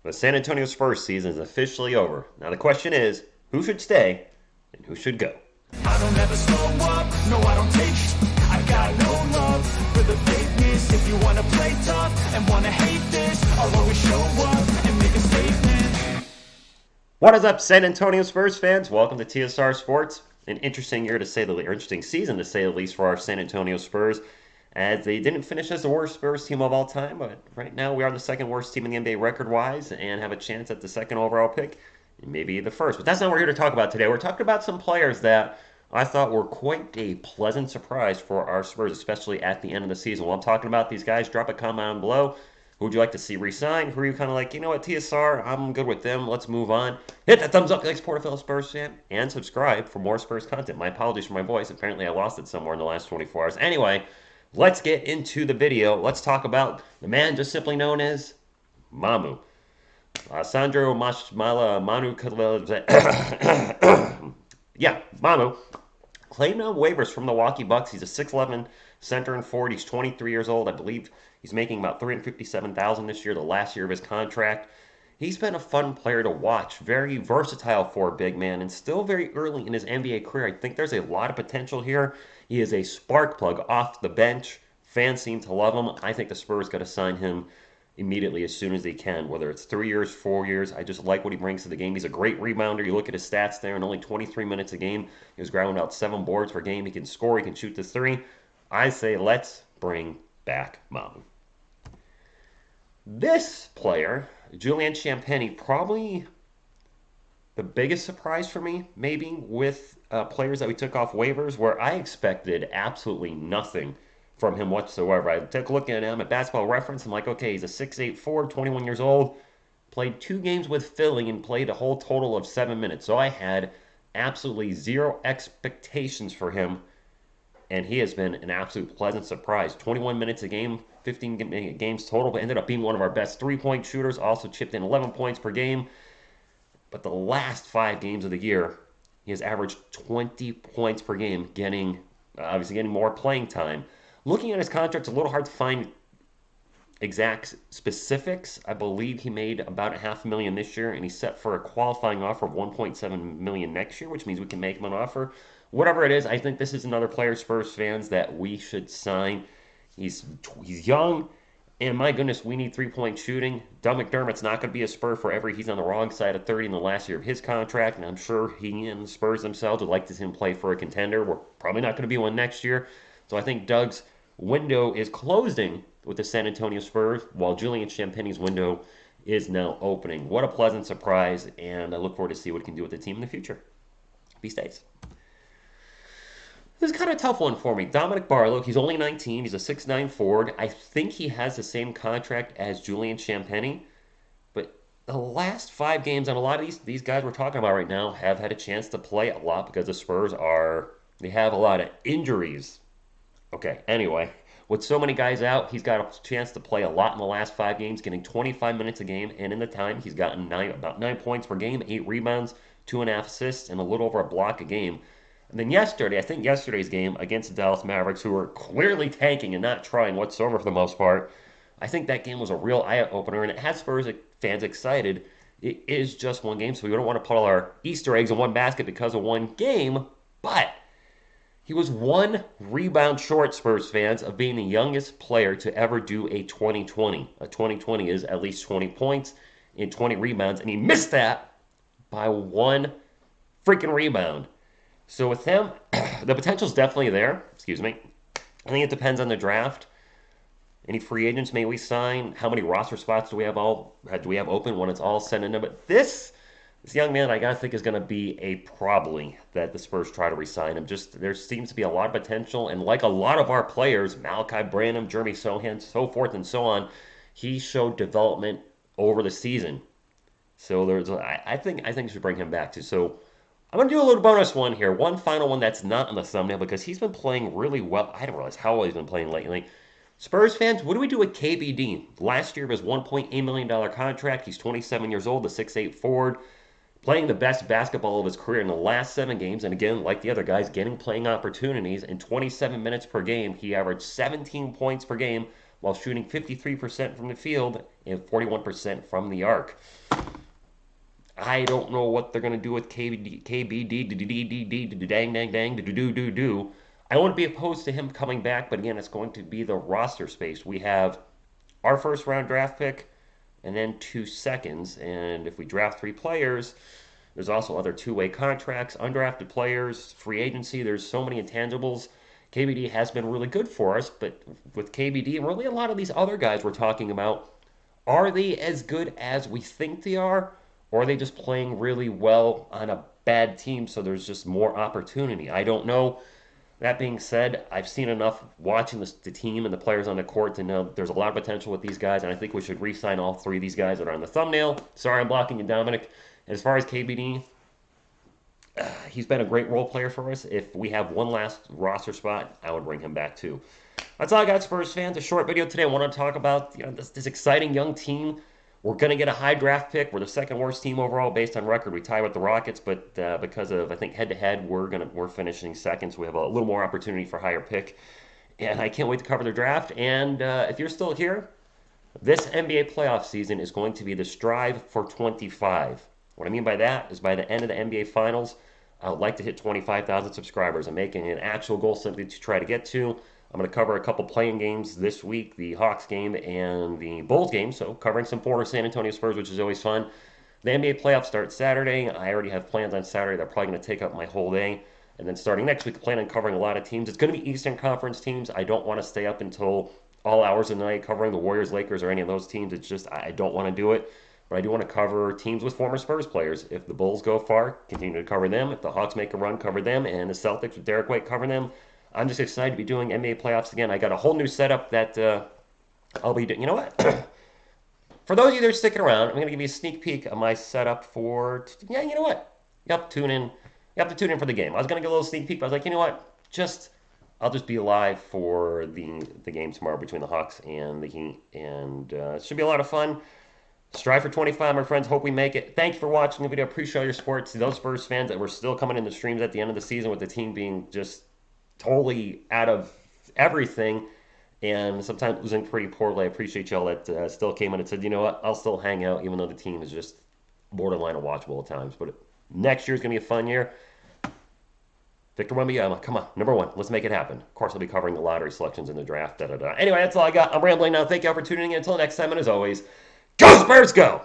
The San Antonio Spurs season is officially over. Now the question is, who should stay and who should go? I don't ever slow up, no I don't take I got no love for the fakeness. If you wanna play tough and wanna hate this, I'll always show up and make a statement. What is up, San Antonio Spurs fans? Welcome to TSR Sports. An interesting year to say the least, or interesting season to say the least for our San Antonio Spurs, as they didn't finish as the worst Spurs team of all time, but right now we are the second worst team in the NBA record-wise and have a chance at the second overall pick, and maybe the first. But that's not what we're here to talk about today. We're talking about some players that I thought were quite a pleasant surprise for our Spurs, especially at the end of the season. While I'm talking about these guys, drop a comment down below. Who would you like to see resign? Who are you kind of like, you know what, TSR, I'm good with them. Let's move on. Hit that thumbs up, like support a fellow Spurs fan, and subscribe for more Spurs content. My apologies for my voice. Apparently, I lost it somewhere in the last 24 hours. Anyway, let's get into the video. Let's talk about the man just simply known as Mamu. Sandro Mashmala Manu. Yeah, Mamu. Claimed on waivers from the Milwaukee Bucks. He's a 6'11 center and forward. He's 23 years old. I believe he's making about $357,000 this year, the last year of his contract. He's been a fun player to watch. Very versatile for a big man and still very early in his NBA career. I think there's a lot of potential here. He is a spark plug off the bench. Fans seem to love him. I think the Spurs got to sign him immediately as soon as they can, whether it's 3 years, 4 years. I just like what he brings to the game. He's a great rebounder. You look at his stats there in only 23 minutes a game. He was grounding out 7 boards per game. He can score. He can shoot the three. I say let's bring back Mamu. This player, Julian Champagnie, probably the biggest surprise for me, maybe, with players that we took off waivers, where I expected absolutely nothing from him whatsoever. I took a look at him at Basketball Reference. I'm like, okay, he's a 6'8 forward, 21 years old, played 2 games with Philly and played a whole total of 7 minutes. So I had absolutely zero expectations for him, and he has been an absolute pleasant surprise. 21 minutes a game, 15 games total, but ended up being one of our best three-point shooters, also chipped in 11 points per game. But the last 5 games of the year, he has averaged 20 points per game, obviously getting more playing time. Looking at his contract, it's a little hard to find exact specifics. I believe he made about $500,000 this year, and he's set for a qualifying offer of $1.7 million next year, which means we can make him an offer. Whatever it is, I think this is another player, Spurs fans, that we should sign. He's young, and my goodness, we need three-point shooting. Doug McDermott's not going to be a Spur forever. He's on the wrong side of 30 in the last year of his contract, and I'm sure he and the Spurs themselves would like to see him play for a contender. We're probably not going to be one next year. So I think Doug's window is closing with the San Antonio Spurs, while Julian Champagnie's window is now opening. What a pleasant surprise, and I look forward to see what he can do with the team in the future. Be safe. This is kind of a tough one for me. Dominic Barlow, he's only 19. He's a 6'9 forward. I think he has the same contract as Julian Champagnie, but the last 5 games, and a lot of these guys we're talking about right now have had a chance to play a lot because the Spurs they have a lot of injuries. Okay, anyway, with so many guys out, he's got a chance to play a lot in the last 5 games, getting 25 minutes a game, and in the time, he's gotten about 9 points per game, 8 rebounds, 2.5 assists, and a little over a block a game. And then yesterday, I think yesterday's game against the Dallas Mavericks, who were clearly tanking and not trying whatsoever for the most part, I think that game was a real eye-opener, and it has Spurs fans excited. It is just one game, so we don't want to put all our Easter eggs in one basket because of one game, but he was 1 rebound short, Spurs fans, of being the youngest player to ever do a 20-20. A 20-20 is at least 20 points and 20 rebounds, and he missed that by 1 freaking rebound. So with him, the potential's definitely there. Excuse me. I think it depends on the draft. Any free agents may we sign? How many roster spots do we have open when it's all said and done? But this young man, I gotta think, is gonna be a probably that the Spurs try to re-sign him. Just there seems to be a lot of potential, and like a lot of our players, Malachi Branham, Jeremy Sohan, so forth and so on, he showed development over the season. So I think we should bring him back too. So I'm going to do a little bonus one here. One final one that's not in the thumbnail because he's been playing really well. I didn't realize how well he's been playing lately. Spurs fans, what do we do with KBD? Last year of his $1.8 million contract, he's 27 years old, the 6'8 forward, playing the best basketball of his career in the last 7 games. And again, like the other guys, getting playing opportunities. In 27 minutes per game, he averaged 17 points per game, while shooting 53% from the field and 41% from the arc. I don't know what they're going to do with KBD, dang, dang, dang, do. I wouldn't be opposed to him coming back, but again, it's going to be the roster space. We have our first round draft pick and then 2 seconds. And if we draft 3 players, there's also other two-way contracts, undrafted players, free agency. There's so many intangibles. KBD has been really good for us, but with KBD and really a lot of these other guys we're talking about, are they as good as we think they are? Or are they just playing really well on a bad team so there's just more opportunity? I don't know. That being said, I've seen enough watching the team and the players on the court to know there's a lot of potential with these guys, and I think we should re sign all three of these guys that are on the thumbnail. Sorry I'm blocking you, Dominic. As far as KBD, he's been a great role player for us. If we have one last roster spot, I would bring him back too. That's all I got, Spurs fans. A short video today. I want to talk about this exciting young team. We're going to get a high draft pick. We're the second worst team overall based on record. We tie with the Rockets, but because of I think head to head, we're finishing second, so we have a little more opportunity for higher pick. And I can't wait to cover the draft. And if you're still here, this NBA playoff season is going to be the strive for 25. What I mean by that is by the end of the NBA Finals, I would like to hit 25,000 subscribers. I'm making an actual goal simply to try to get to. I'm going to cover a couple playing games this week, the Hawks game and the Bulls game. So covering some former San Antonio Spurs, which is always fun. The NBA playoffs start Saturday. I already have plans on Saturday. They're probably going to take up my whole day. And then starting next week, I plan on covering a lot of teams. It's going to be Eastern Conference teams. I don't want to stay up until all hours of the night covering the Warriors, Lakers, or any of those teams. It's just, I don't want to do it. But I do want to cover teams with former Spurs players. If the Bulls go far, continue to cover them. If the Hawks make a run, cover them. And the Celtics with Derek White, cover them. I'm just excited to be doing NBA playoffs again. I got a whole new setup that I'll be doing. You know what? For those of you that are sticking around, I'm going to give you a sneak peek of my setup for. Yeah, you know what? You have to tune in. You have to tune in for the game. I was going to get a little sneak peek, but I was like, you know what? I'll just be live for the game tomorrow between the Hawks and the Heat, and it should be a lot of fun. Strive for 25, my friends. Hope we make it. Thank you for watching the video. Appreciate all your support. To those Spurs fans that were still coming in the streams at the end of the season with the team being just totally out of everything and sometimes losing pretty poorly. I appreciate y'all that still came in and said, you know what, I'll still hang out even though the team is just borderline unwatchable at times. But next year is going to be a fun year. Victor Wembanyama, come on, number one, let's make it happen. Of course, I'll be covering the lottery selections in the draft. Anyway, that's all I got. I'm rambling now. Thank y'all for tuning in. Until next time, and as always, go Spurs, go!